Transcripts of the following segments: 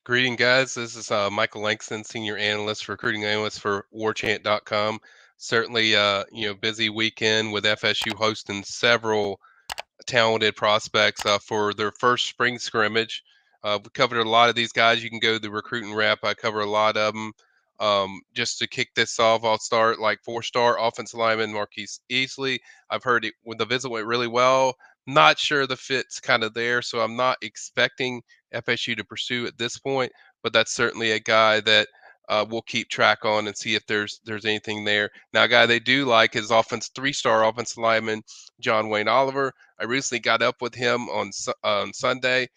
Greeting, guys. This is Michael Langston, senior analyst, recruiting analyst for Warchant.com. Certainly, busy weekend with FSU hosting several talented prospects for their first spring scrimmage. We covered a lot of these guys. You can go to the recruiting wrap. I cover a lot of them. Just to kick this off, I'll start like four-star offensive lineman Marquise Easley. I've heard it when the visit went really well. Not sure the fit's kind of there, so I'm not expecting FSU to pursue at this point. But that's certainly a guy that we'll keep track on and see if there's anything there. Now, a guy they do like is three-star offensive lineman John Wayne Oliver. I recently got up with him on Sunday.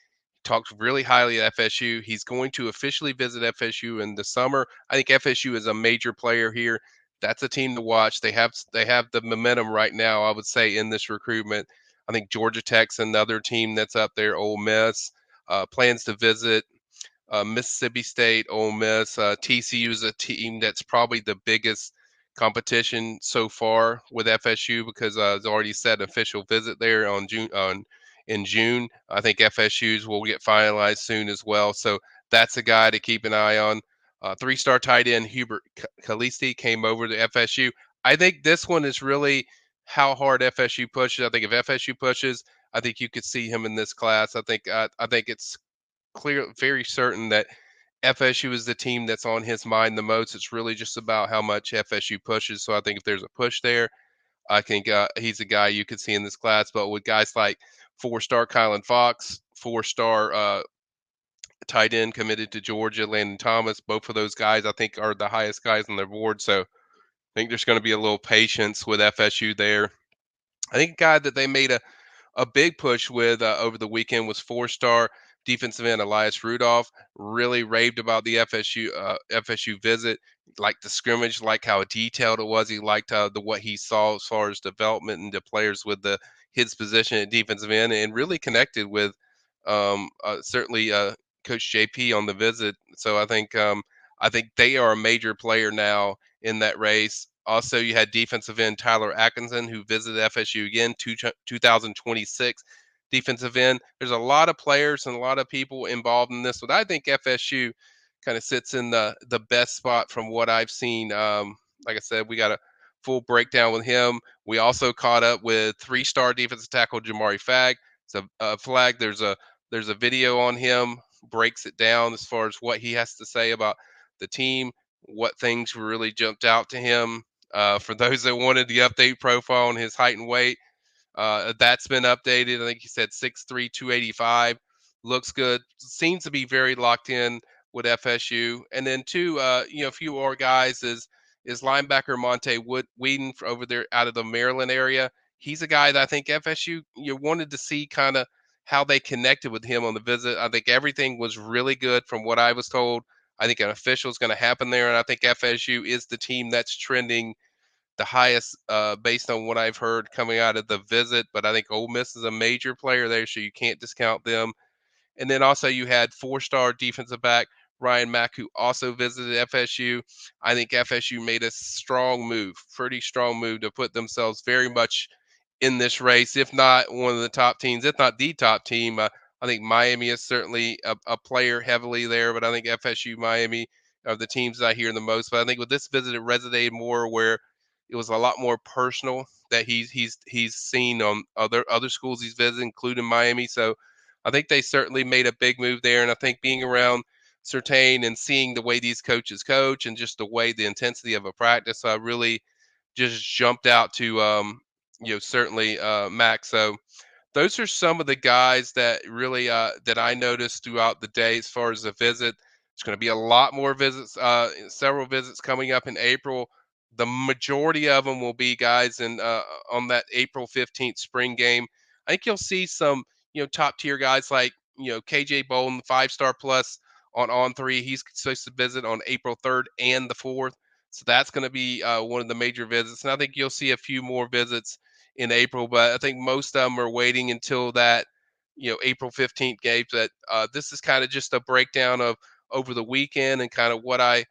Talked really highly of FSU. He's going to officially visit FSU in the summer. I think FSU is a major player here. That's a team to watch. They have the momentum right now, I would say, in this recruitment. I think Georgia Tech's another team that's up there. Ole Miss plans to visit Mississippi State, Ole Miss. TCU is a team that's probably the biggest competition so far with FSU because it's already set an official visit there in June. I think FSU's will get finalized soon as well. So that's a guy to keep an eye on. Three-star tight end Hubert Khaleesi came over to FSU. I think this one is really how hard FSU pushes. I think if FSU pushes, I think you could see him in this class. I think it's very certain that FSU is the team that's on his mind the most. It's really just about how much FSU pushes. So I think if there's a push there, I think he's a guy you could see in this class. But with guys like four-star Kylan Fox, four-star tight end committed to Georgia, Landon Thomas, both of those guys I think are the highest guys on their board. So I think there's going to be a little patience with FSU there. I think a guy that they made a big push with over the weekend was four-star defensive end Elias Rudolph. Really raved about the FSU visit, liked the scrimmage, liked how detailed it was. He liked the what he saw as far as development and the players with the his position at defensive end, and really connected with certainly Coach JP on the visit. So I think they are a major player now in that race. Also, you had defensive end Tyler Atkinson, who visited FSU again, 2026 defensive end. There's a lot of players and a lot of people involved in this, but I think FSU kind of sits in the best spot from what I've seen. Like I said, we got a full breakdown with him. We also caught up with three-star defensive tackle Jamari Fagg. So Flag, there's a video on him, breaks it down as far as what he has to say about the team, what things really jumped out to him. For those that wanted the update profile on his height and weight, that's been updated. I think he said 6'3", 285. Looks good. Seems to be very locked in with FSU. And then two, a few more guys is linebacker Monte Whedon over there out of the Maryland area. He's a guy that I think FSU you wanted to see kind of how they connected with him on the visit. I think everything was really good from what I was told. I think an official is going to happen there, and I think FSU is the team that's trending the highest based on what I've heard coming out of the visit. But I think Ole Miss is a major player there, so you can't discount them. And then also you had four-star defensive back Ryan Mack, who also visited FSU. I think FSU made a strong move, pretty strong move to put themselves very much in this race, if not one of the top teams, if not the top team. I think Miami is certainly a player heavily there, but I think FSU, Miami are the teams that I hear the most. But I think with this visit, it resonated more where it was a lot more personal that he's seen on other schools he's visited, including Miami. So I think they certainly made a big move there, and I think being around Surtain and seeing the way these coaches coach and just the intensity of a practice, really just jumped out to certainly Max. So those are some of the guys that really that I noticed throughout the day as far as the visit. It's going to be a lot more visits, several visits coming up in April. The majority of them will be guys in on that April 15th spring game. I think you'll see some top tier guys like KJ Bolden, 5-star plus on three. He's supposed to visit on April 3rd and the 4th. So that's going to be one of the major visits. And I think you'll see a few more visits in April, but I think most of them are waiting until that, April 15th game. But this is kind of just a breakdown of over the weekend and kind of what I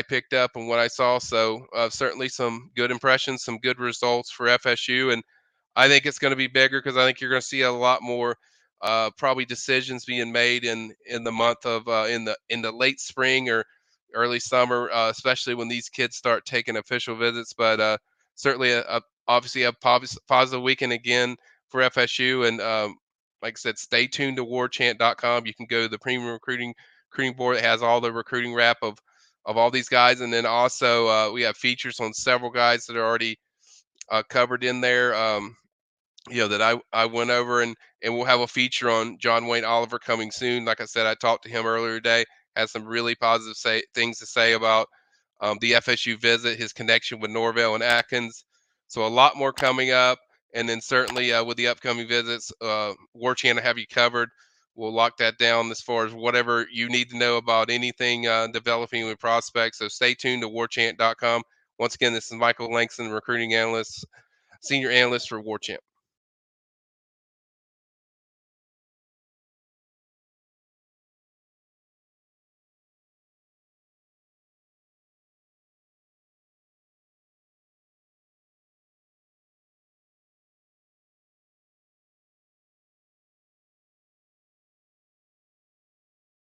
picked up and what I saw. So certainly some good impressions, some good results for FSU, and I think it's going to be bigger because I think you're going to see a lot more probably decisions being made in the month of in the late spring or early summer, especially when these kids start taking official visits. But certainly, obviously, a positive weekend again for FSU. And like I said, stay tuned to warchant.com. You can go to the premium recruiting board that has all the recruiting wrap of all these guys, and then also we have features on several guys that are already covered in there. That I went over, and we'll have a feature on John Wayne Oliver coming soon. Like I said, I talked to him earlier today. Has some really positive things to say about the FSU visit, his connection with Norvell and Atkins. So a lot more coming up, and then certainly with the upcoming visits, War Channel have you covered. We'll lock that down as far as whatever you need to know about anything developing with prospects. So stay tuned to warchant.com. Once again, this is Michael Langston, recruiting analyst, senior analyst for Warchant.